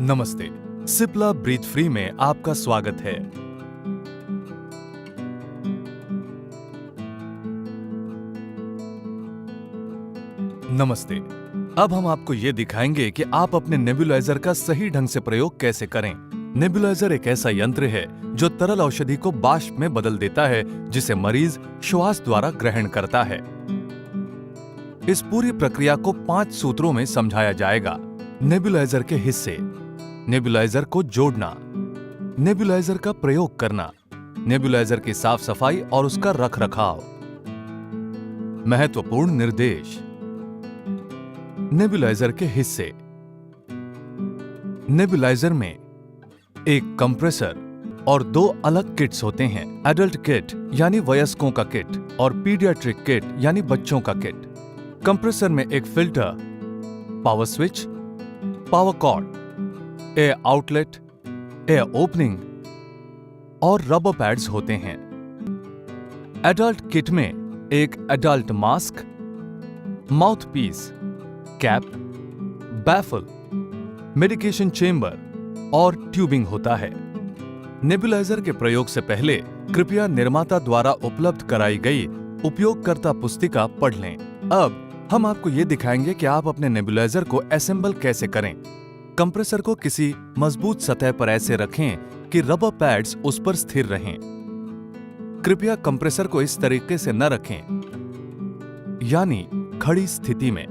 नमस्ते, Cipla breathe free में आपका स्वागत है। नमस्ते, अब हम आपको ये दिखाएंगे कि आप अपने नेबुलाइजर का सही ढंग से प्रयोग कैसे करें। नेबुलाइजर एक ऐसा यंत्र है जो तरल औषधि को बाष्प में बदल देता है, जिसे मरीज श्वास द्वारा ग्रहण करता है। इस पूरी प्रक्रिया को 5 सूत्रों में समझाया जाएगा। नेबुलाइजर के हिस्से, नेबुलाइजर को जोड़ना, नेबुलाइजर का प्रयोग करना, नेबुलाइजर की साफ सफाई और उसका रखरखाव। महत्वपूर्ण निर्देश। नेबुलाइजर के हिस्से। नेबुलाइजर में एक कंप्रेसर और 2 अलग किट्स होते हैं। एडल्ट किट यानी वयस्कों का किट और पीडियाट्रिक किट यानी बच्चों का किट। कंप्रेसर में एक filter, power switch, power cord, air outlet, air opening और रबर पैड्स होते हैं। एडल्ट किट में एक adult mask, mouth piece, cap, baffle, medication chamber और ट्यूबिंग होता है। नेबुलाइजर के प्रयोग से पहले कृपया निर्माता द्वारा उपलब्ध कराई गई उपयोगकर्ता पुस्तिका पढ़ लें। अब हम आपको ये दिखाएंगे कि आप अपने नेबुलाइजर को असेंबल कैसे करें। कंप्रेसर को किसी मजबूत सतह पर ऐसे रखें कि रबर पैड्स उस पर स्थिर रहें। कृपया कंप्रेसर को इस तरीके से न रखें, यानी खड़ी स्थिति में।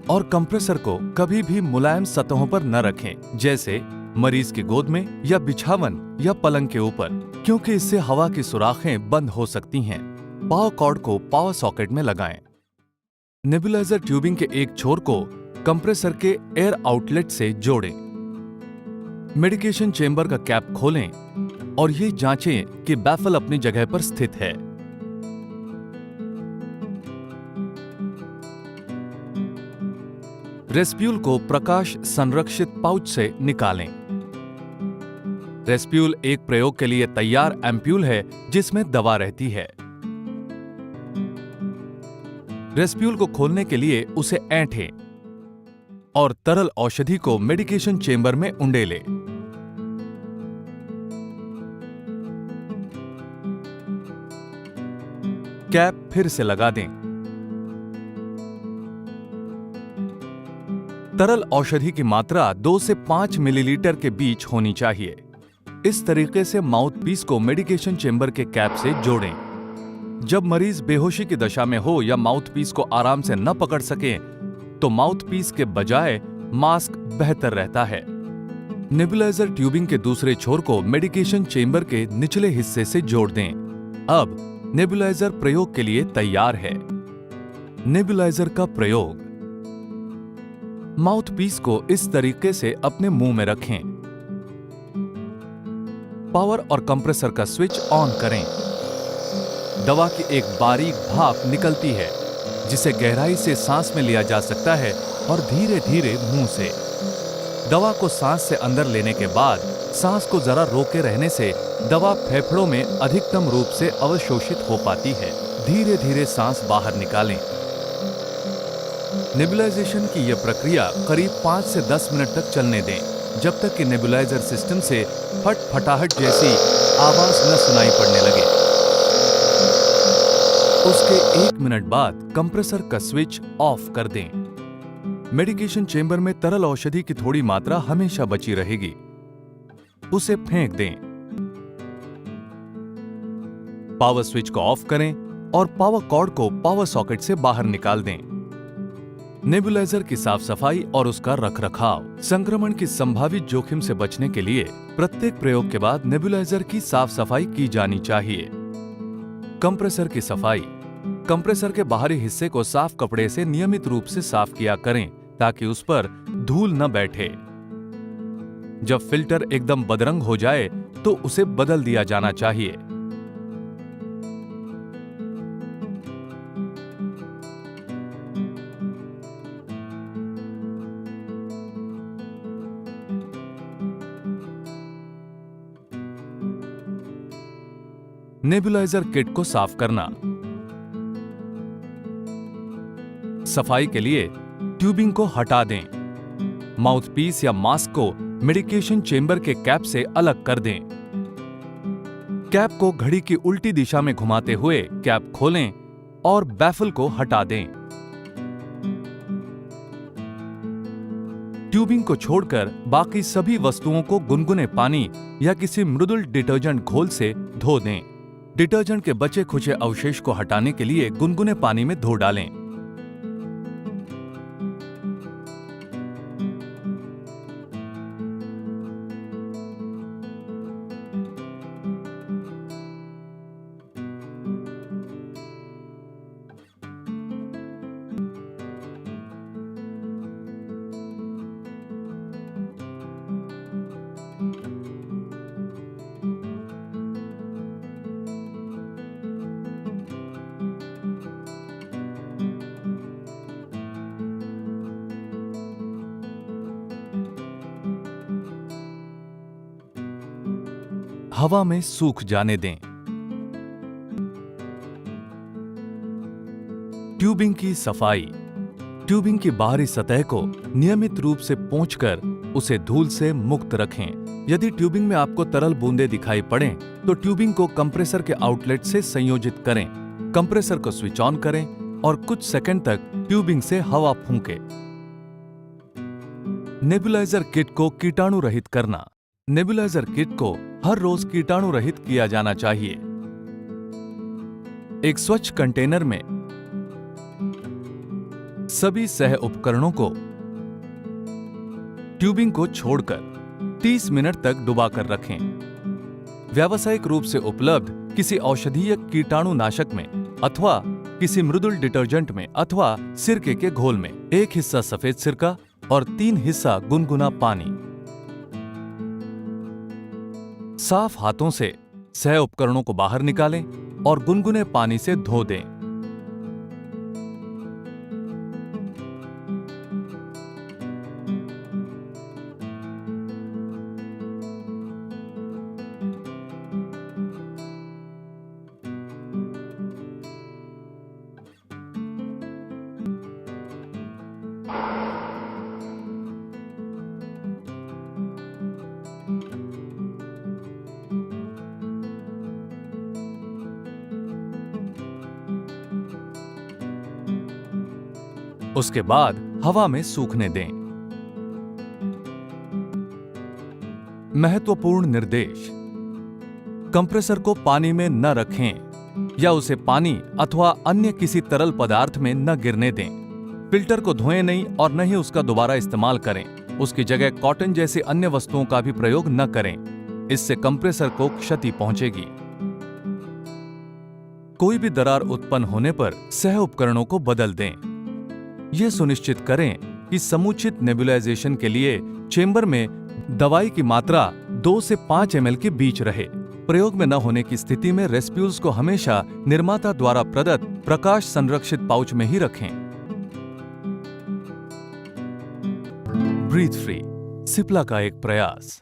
और कंप्रेसर को कभी भी मुलायम सतहों पर न रखें, जैसे मरीज की गोद में या बिछावन या पलंग के ऊपर, क्योंकि इससे हवा की सुराखें बंद हो सकती हैं। पावर कॉर्ड को पावर सॉकेट में लगाएं। नेबुलाइजर ट्यूबिंग के एक छोर को कंप्रेसर के एयर आउटलेट से जोड़ें। मेडिकेशन चेंबर का कैप खोलें और ये जांचें कि बैफल अपनी जगह पर स्थित है। रेस्प्यूल को प्रकाश संरक्षित पाउच से निकालें। रेस्प्यूल एक प्रयोग के लिए तैयार एम्प्यूल है जिसमें दवा रहती है। रेस्प्यूल को खोलने के लिए उसे ऐंठें और तरल औषधि को मेडिकेशन चेंबर में उंडेलें। कैप फिर से लगा दें। तरल औषधि की मात्रा 2 से 5 मिलीलीटर के बीच होनी चाहिए। इस तरीके से माउथपीस को मेडिकेशन चेंबर के कैप से जोड़ें। जब मरीज बेहोशी की दशा में हो या माउथपीस को आराम से न पकड़ सके, तो माउथपीस के बजाय मास्क बेहतर रहता है। नेबुलाइजर ट्यूबिंग के दूसरे छोर को मेडिकेशन चेंबर के निचले हिस्से से जोड़ दें। अब नेबुलाइजर प्रयोग के लिए तैयार है। नेबुलाइजर का प्रयोग। माउथपीस को इस तरीके से अपने मुंह में रखें। पावर और कंप्रेसर का स्विच ऑन करें। दवा की एक बारीक भाप निकलती है, जिसे गहराई से सांस में लिया जा सकता है और धीरे धीरे मुंह से। दवा को सांस से अंदर लेने के बाद सांस को जरा रोके रहने से दवा फेफड़ों में अधिकतम रूप से अवशोषित हो पाती है। धीरे धीरे सांस बाहर निकालें। नेबुलाइजेशन की यह प्रक्रिया करीब 5 से 10 मिनट तक चलने दें, जब तक कि नेबुलाइजर सिस्टम से फटफटाहट जैसी आवाज न सुनाई पड़ने लगे। उसके 1 मिनट बाद कंप्रेसर का स्विच ऑफ कर दें। मेडिकेशन चेंबर में तरल औषधि की थोड़ी मात्रा हमेशा बची रहेगी। उसे फेंक दें। पावर स्विच को ऑफ करें और पावर कॉर्ड को पावर सॉकेट से बाहर निकाल दें। नेबुलाइजर की साफ सफाई और उसका रखरखाव। संक्रमण की संभावित जोखिम से बचने के लिए प्रत्येक प्रयोग के बाद नेबुलाइजर की साफ सफाई की जानी चाहिए। कंप्रेसर की सफाई। कंप्रेसर के बाहरी हिस्से को साफ कपड़े से नियमित रूप से साफ किया करें, ताकि उस पर धूल न बैठे। जब फिल्टर एकदम बदरंग हो जाए तो उसे बदल दिया जाना चाहिए। नेबुलाइजर किट को साफ करना। सफाई के लिए ट्यूबिंग को हटा दें। माउथपीस या मास्क को मेडिकेशन चेंबर के कैप से अलग कर दें। कैप को घड़ी की उल्टी दिशा में घुमाते हुए कैप खोलें और बैफल को हटा दें। ट्यूबिंग को छोड़कर बाकी सभी वस्तुओं को गुनगुने पानी या किसी मृदुल डिटर्जेंट घोल से धो दें। डिटर्जेंट के बचे खुचे अवशेष को हटाने के लिए गुनगुने पानी में धो डालें। हवा में सूख जाने दें। ट्यूबिंग की सफाई। ट्यूबिंग की बाहरी सतह को नियमित रूप से पोंछकर उसे धूल से मुक्त रखें। यदि ट्यूबिंग में आपको तरल बूंदें दिखाई पड़ें तो ट्यूबिंग को कंप्रेसर के आउटलेट से संयोजित करें। कंप्रेसर को स्विच ऑन करें और कुछ सेकंड तक ट्यूबिंग से हवा फूंकें। नेबुलाइजर किट को कीटाणु रहित करना। नेबुलाइजर किट को हर रोज कीटाणु रहित किया जाना चाहिए। एक स्वच्छ कंटेनर में सभी सह उपकरणों को ट्यूबिंग को छोड़कर 30 मिनट तक डुबाकर रखें। व्यावसायिक रूप से उपलब्ध किसी औषधीय कीटाणुनाशक में अथवा किसी मृदुल डिटर्जेंट में अथवा सिरके के घोल में 1 हिस्सा सफेद सिरका और 3 हिस्सा गुनगुना पानी। साफ हाथों से सह उपकरणों को बाहर निकालें और गुनगुने पानी से धो दें। उसके बाद हवा में सूखने दें। महत्वपूर्ण निर्देश। कंप्रेसर को पानी में न रखें या उसे पानी अथवा अन्य किसी तरल पदार्थ में न गिरने दें। फिल्टर को धोएं नहीं और न ही उसका दोबारा इस्तेमाल करें। उसकी जगह कॉटन जैसी अन्य वस्तुओं का भी प्रयोग न करें। इससे कंप्रेसर को क्षति पहुंचेगी। कोई भी दरार उत्पन्न होने पर सह उपकरणों को बदल दें। यह सुनिश्चित करें कि समुचित नेबुलाइजेशन के लिए चेंबर में दवाई की मात्रा 2 से 5 ml के बीच रहे। प्रयोग में न होने की स्थिति में रेस्प्यूल्स को हमेशा निर्माता द्वारा प्रदत्त प्रकाश संरक्षित पाउच में ही रखें। ब्रीथ फ्री, सिप्ला का एक प्रयास।